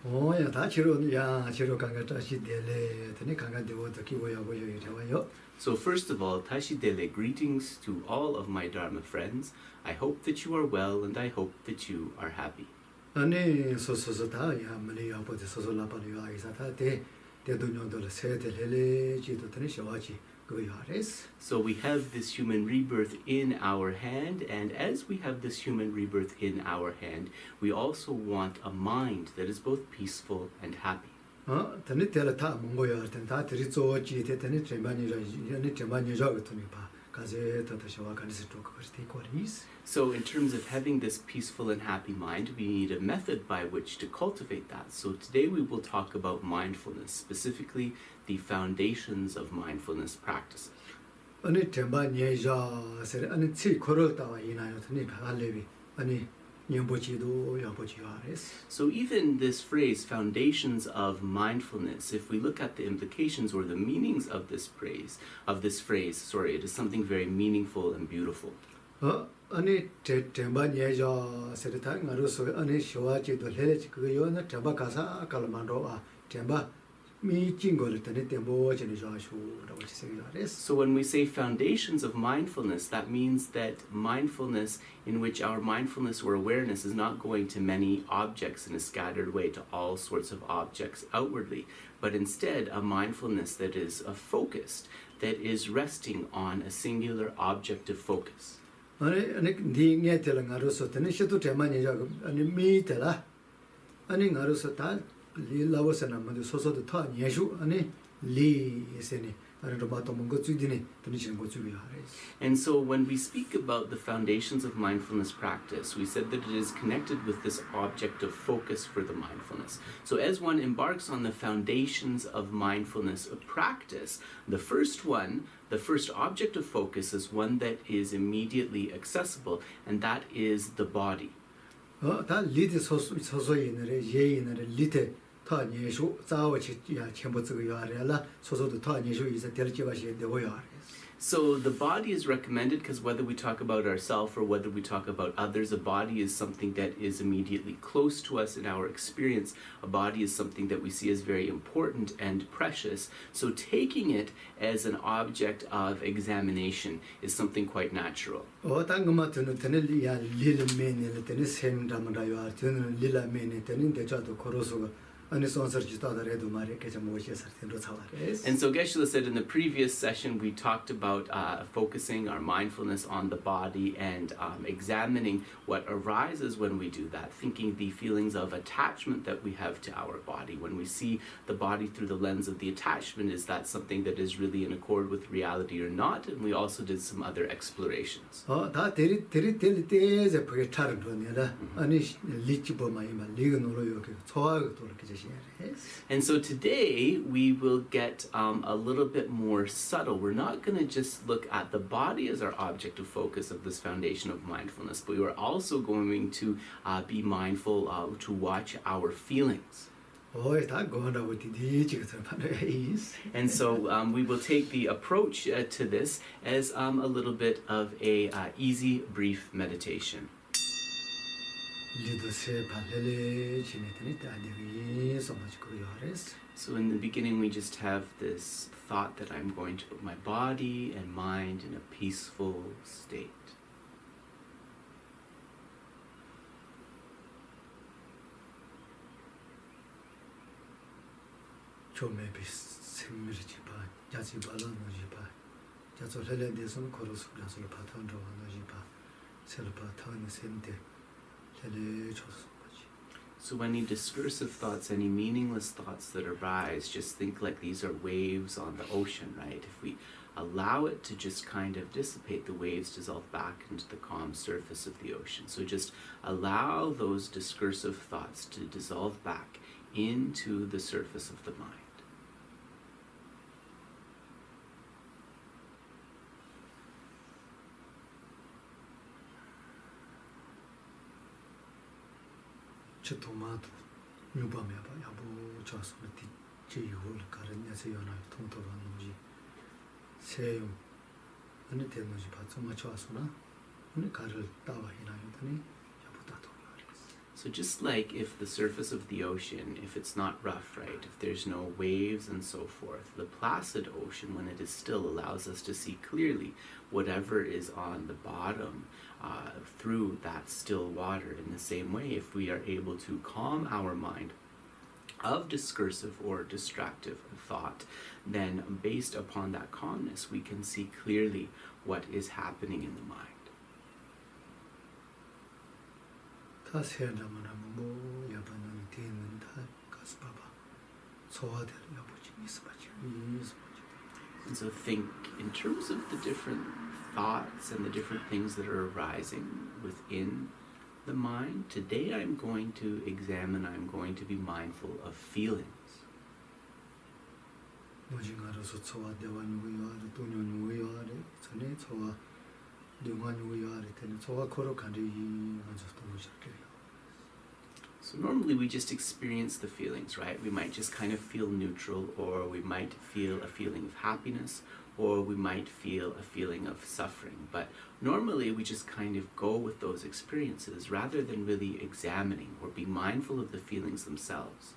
야, 다 치료 강가 다시 데레 드니 강가 되고도 기고야고 요요. So first of all, Tashi Dele, greetings to all of my Dharma friends. I hope that you are well and I hope that you are happy. 아니 소소소다 야 말이야 보데 소소라바리요 아이사타 데 대도녀들 세데레레 지도 드니 셔와지 그거 아레스. So we have this human rebirth in our hand, and as we have this human rebirth in our hand, we also want a mind that is both peaceful and happy. 드니 데라타 뭔고야 다 드리 쪼지 데드니 제만이라 이니 제만이라 같으니 봐. 가제 더더셔와 간스 쪽 그렇게 거리스. So in terms of having this peaceful and happy mind, we need a method by which to cultivate that. So today we will talk about mindfulness, specifically the foundations of mindfulness practices. 아니 제만이자 세레 아니 치 걸었다와 이나요 드니 갈레비 아니 녀보지도 여보지요 아레스. So even this phrase, foundations of mindfulness, if we look at the implications or the meanings of this phrase, it is something very meaningful and beautiful. 아니 제만이자 세레타 나로서 아니 쇼와지도 레레지 그거요나 제바 가사 갈만로와 제바 So when we say foundations of mindfulness, that means that mindfulness in which our mindfulness or awareness is not going to many objects in a scattered way to all sorts of objects outwardly, but instead a mindfulness that is focused, that is resting on a singular object of focus. 리라워서나 먼저 소소도 타 예수 아니 리세니 아르바토 뭔가 주디네 드니시는 거 주비야. And so when we speak about the foundations of mindfulness practice, we said that it is connected with this object of focus for the mindfulness. So as one embarks on the foundations of mindfulness practice, the first object of focus is one that is immediately accessible, and that is the body. 다 리드 소소이네레 예이네레 리테 타 예수 자오치 야 첨부즈고 요아레라 소소도 타 예수 이제 될지바시에 되고요. So the body is recommended because whether we talk about ourselves or whether we talk about others, a body is something that is immediately close to us in our experience. A body is something that we see as very important and precious. So taking it as an object of examination is something quite natural. 당금마트는 테넬리야 릴메네를 테네 셈담라요 아트는 릴라메네 테는 데자도 코로소가 And so Geshe said in the previous session we talked about focusing our mindfulness on the body and examining what arises when we do that, thinking the feelings of attachment that we have to our body. When we see the body through the lens of the attachment, is that something that is really in accord with reality or not? And we also did some other explorations. And so today we will get a little bit more subtle. We're not going to just look at the body as our object of focus of this foundation of mindfulness, but we are also going to be mindful to watch our feelings. And so we will take the approach to this as a little bit of a easy, brief meditation. So in the beginning we just have this thought that I'm going to put my body and mind in a peaceful state. So any discursive thoughts, any meaningless thoughts that arise, just think like these are waves on the ocean, right? If we allow it to just kind of dissipate, the waves dissolve back into the calm surface of the ocean. So just allow those discursive thoughts to dissolve back into the surface of the mind. tomato nyuba me ba ya bu cha so ti ji yu le ka ren se yo na tong to ba no ji se yo ane te no ji ba so ma cha so na ane ka ru ta ba ina yo ni ya bu ta to. So So just like if the surface of the ocean, if it's not rough, right, if there's no waves and so forth, the placid ocean, when it is still, allows us to see clearly whatever is on the bottom through that still water. In the same way, if we are able to calm our mind of discursive or distractive thought, then based upon that calmness, we can see clearly what is happening in the mind. 다 세안하면 뭐 야반은 되는 다 가서 봐봐 소화될 야보지 있어봐지 있어봐지. And so think in terms of the different thoughts and the different things that are arising within the mind. Today I'm going to be mindful of feelings. 노징하로서 소화 대완 우유하래 돈연 우유하래 전에 소화 능한 우유하래 때는 소화 거룩한데 먼저 또 오실게요. So normally we just experience the feelings, right? We might just kind of feel neutral, or we might feel a feeling of happiness, or we might feel a feeling of suffering. But normally we just kind of go with those experiences rather than really examining or be mindful of the feelings themselves.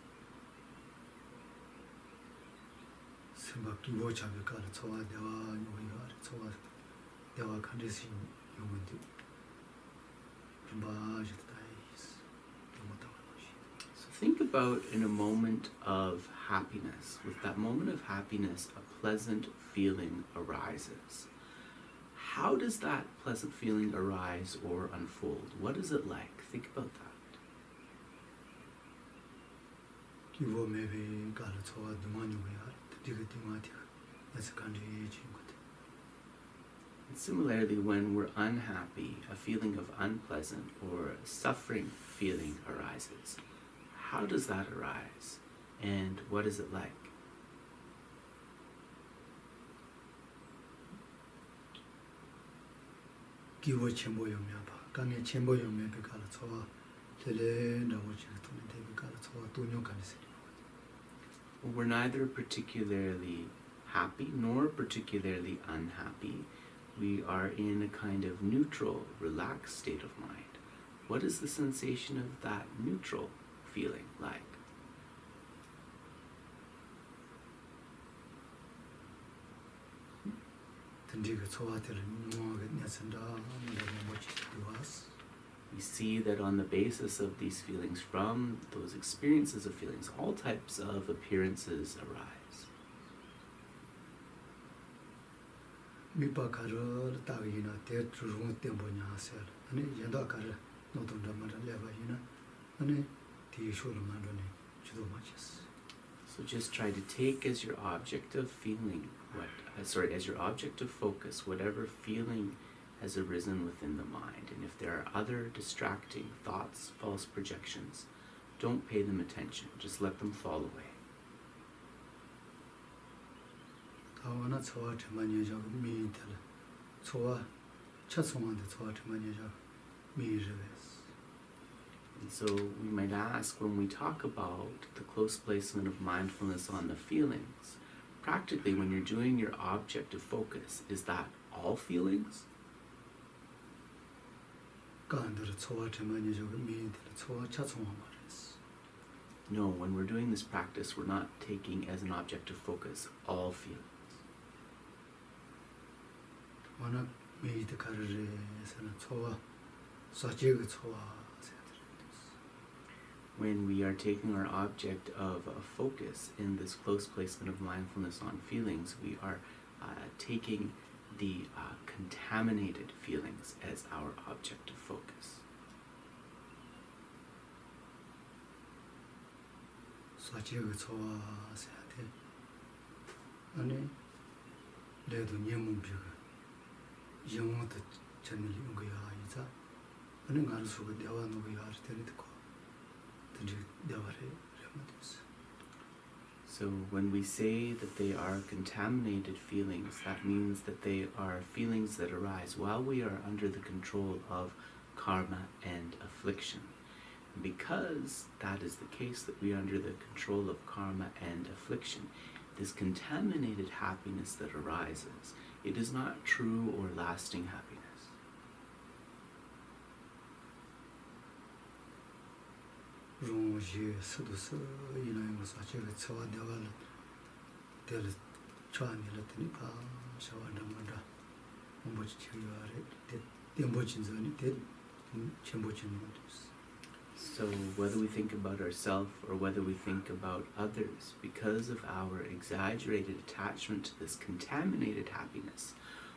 생각 기보 자백하래 소화 대완 우유하래 소화 대화 간데시 용은데 좀바지다. Think about in a moment of happiness. With that moment of happiness, a pleasant feeling arises. How does that pleasant feeling arise or unfold? What is it like? Think about that. And similarly, when we're unhappy, a feeling of unpleasant or suffering feeling arises. How does that arise, and what is it like? We're neither particularly happy nor particularly unhappy. We are in a kind of neutral, relaxed state of mind. What is the sensation of that neutral feeling like? We see that on the basis of these feelings, from those experiences of feelings, all types of appearances arise. So just try to take as your object of feeling as your object of focus, whatever feeling has arisen within the mind. And if there are other distracting thoughts, false projections, don't pay them attention. Just let them fall away. And so we might ask, when we talk about the close placement of mindfulness on the feelings, practically when you're doing your object of focus, is that all feelings? No, when we're doing this practice, we're not taking as an object of focus all feelings. When we are taking our object of focus in this close placement of mindfulness on feelings, we are taking the contaminated feelings as our object of focus. So when we say that they are contaminated feelings, that means that they are feelings that arise while we are under the control of karma and affliction. And because that is the case, that we are under the control of karma and affliction, this contaminated happiness that arises, it is not true or lasting happiness. 롱지 스도스 이나요 사체가 처와 되가는 될 처안이라 되니까 샤와다마다 뭐지 지요아래 템보진전이 될 템보진이 됐어. So, whether we think about ourselves or whether we think about others, because of our exaggerated attachment to this contaminated happiness,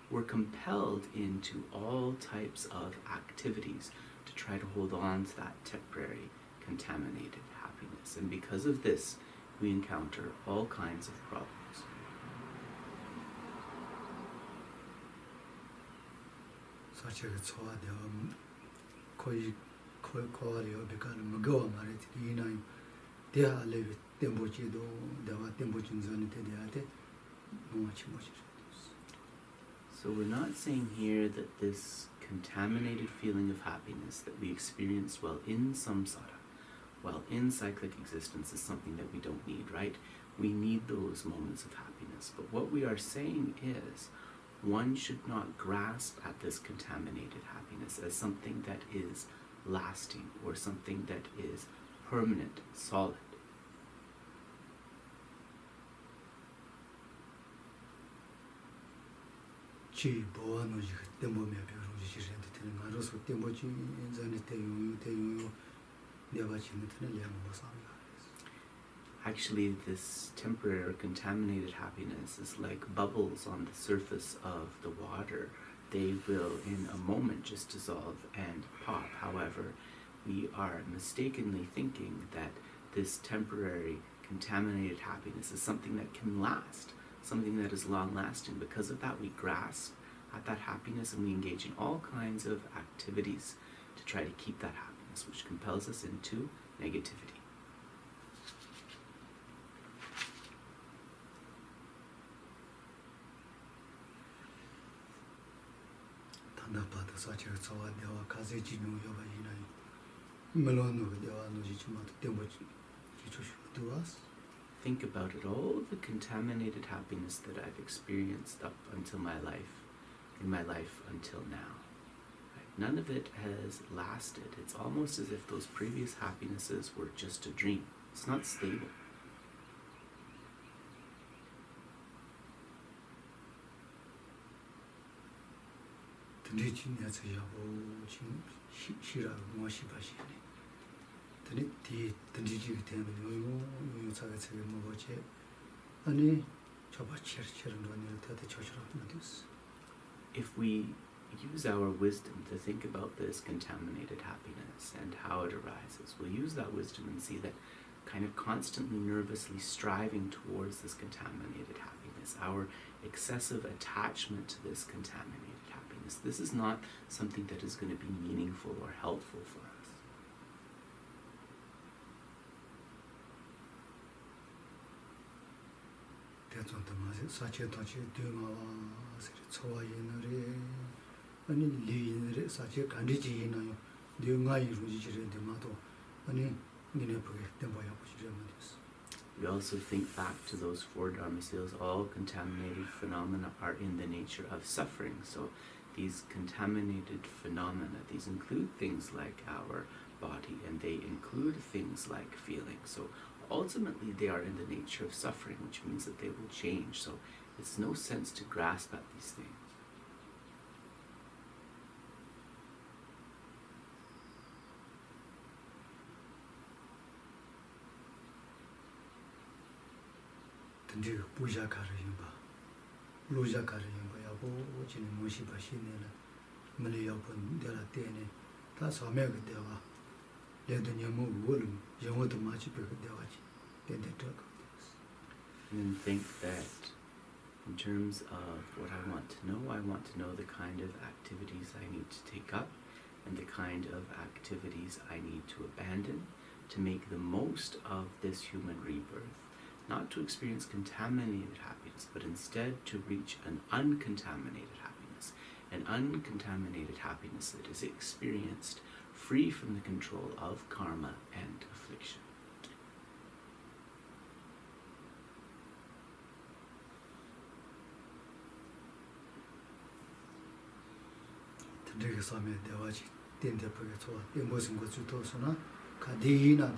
we're compelled into all types of activities to try to hold on to that temporary contaminated happiness. And because of this, we encounter all kinds of problems. 사체가 처와 되어 거의 거와리어 베가는 무거워 말이지 이나요 대하레 템보지도 대와 템보진전이 되야데 뭐지 뭐지. So we're not saying here that this contaminated feeling of happiness that we experience while in samsara, while in cyclic existence, is something that we don't need, right? We need those moments of happiness. But what we are saying is, one should not grasp at this contaminated happiness as something that is lasting or something that is permanent, solid. 지 보안노지 템보메 배우지 시전도 되는 거로서 템보지 인전에 대용요 내가 지는 되는 양보상이야. Actually, this temporary or contaminated happiness is like bubbles on the surface of the water. They will, in a moment, just dissolve and pop. However, we are mistakenly thinking that this temporary contaminated happiness is something that can last, something that is long-lasting. Because of that, we grasp at that happiness and we engage in all kinds of activities to try to keep that happiness, which compels us into negativity. 단답하다 사체가 처와 되어 가세 진용여가 이나요 melonu 되어 노지 좀 템보지 기초시 들어왔어. Think about it, all the contaminated happiness that I've experienced up until my life, in my life until now. Right? None of it has lasted. It's almost as if those previous happinesses were just a dream. It's not stable. 드리진야서 야고 지금 시라고 무엇이 바시네. 드리 드리지기 되는 요요 자가 책에 뭐지? 아니 저봐 치르치는 거는 다들 저처럼 됐어. If we use our wisdom to think about this contaminated happiness and how it arises, we'll use that wisdom and see that kind of constantly nervously striving towards this contaminated happiness, our excessive attachment to this contaminated happiness, this is not something that is going to be meaningful or helpful for us. 대전도 맞아. 사체 도치 되마와 처와 옛날에 아니 리인들의 사체 간지지 있나요? 내가 이루어지지를 되마도 아니 니네 보게 tempo야 보시려면 됐어. We also think back to those four Dharma seals. All contaminated phenomena are in the nature of suffering. So these contaminated phenomena, these include things like our body, and they include things like feelings. So ultimately they are in the nature of suffering, which means that they will change. So it's no sense to grasp at these things. 근데 부자가를 봐. 루자가를 봐. 야고 지는 무엇이 바시네는 멀리 옆은 내가 때네. 다 소매가 되와. 얘도 너무 우울은 영어도 마치 배가 되와지. 된대도 And think that in terms of what I want to know the kind of activities I need to take up and the kind of activities I need to abandon to make the most of this human rebirth. Not to experience contaminated happiness, but instead to reach an uncontaminated happiness. An uncontaminated happiness that is experienced free from the control of karma and affliction. 근데 그 섬에 대화지 된대표가 좋아. 이 무슨 것 주도서나 Kadina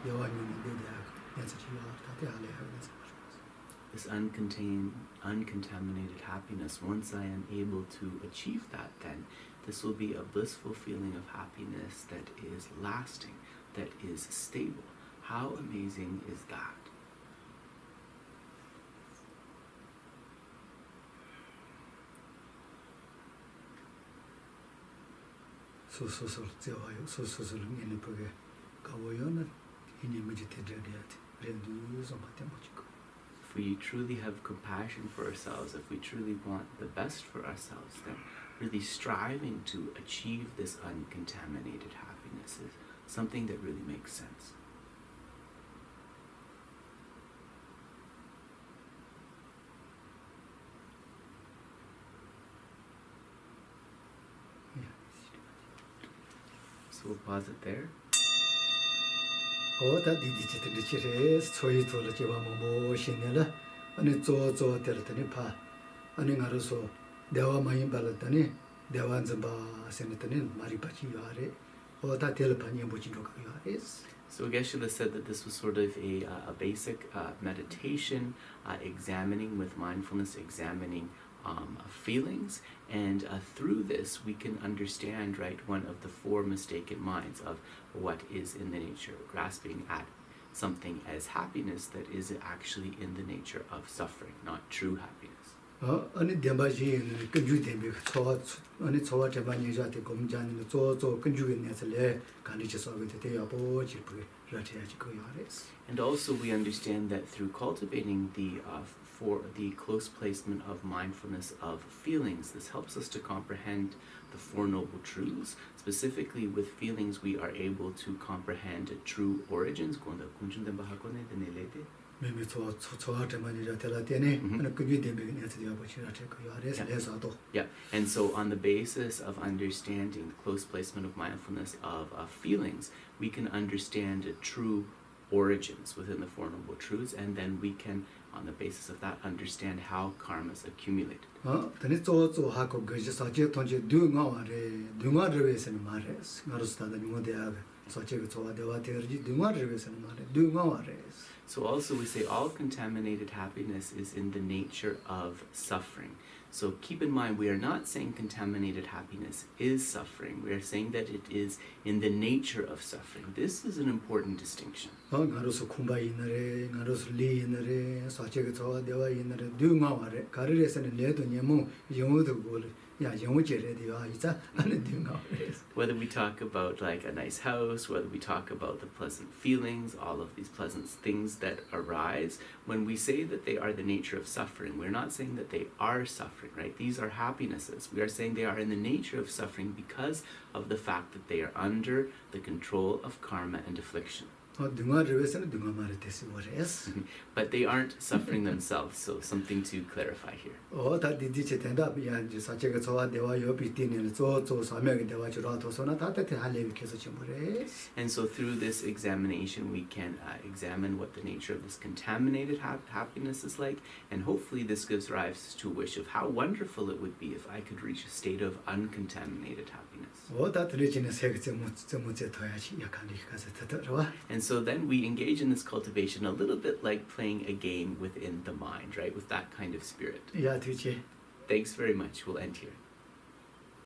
the Yawan that's a This uncontaminated happiness, once I am able to achieve that, then this will be a blissful feeling of happiness that is lasting, that is stable. How amazing is that? If we truly have compassion for ourselves, if we truly want the best for ourselves, then really striving to achieve this uncontaminated happiness is something that really makes sense. So we'll pause it there. Oh, that did it. So it will give a motion, and it's all Teletanipa, and in Araso, there were my imbalatani, there was a Senatanin, Maripachi, or that Telepani, which you is. So Geshe said that this was sort of a basic meditation, examining with mindfulness, examining feelings, and through this we can understand, right, one of the four mistaken minds of what is in the nature, grasping at something as happiness that is actually in the nature of suffering, not true happiness. Any Dembaji and Conjugating, only Toa Tabani, Gomjan, Zozo, Conjugating as a lair, Kanichas of the day of Ratiachico. And also we understand that through cultivating for the close placement of mindfulness of feelings, this helps us to comprehend the Four Noble Truths. Specifically with feelings, we are able to comprehend true origins. Yeah, and so on the basis of understanding the close placement of mindfulness of feelings, we can understand true origins within the Four Noble Truths, and then we can, on the basis of that, understand how karmas accumulate. So also we say all contaminated happiness is in the nature of suffering. So keep in mind, we are not saying contaminated happiness is suffering. We are saying that it is in the nature of suffering. This is an important distinction. Whether we talk about like a nice house, whether we talk about the pleasant feelings, all of these pleasant things that arise, when we say that they are the nature of suffering, we're not saying that they are suffering, right? These are happinesses. We are saying they are in the nature of suffering because of the fact that they are under the control of karma and affliction. But they aren't suffering themselves, so something to clarify here. And so through this examination, we can examine what the nature of this contaminated happiness is like, and hopefully this gives rise to a wish of how wonderful it would be if I could reach a state of uncontaminated happiness. And so then we engage in this cultivation a little bit like playing a game within the mind, right? With that kind of spirit. Yeah, Thanks very much. We'll end here.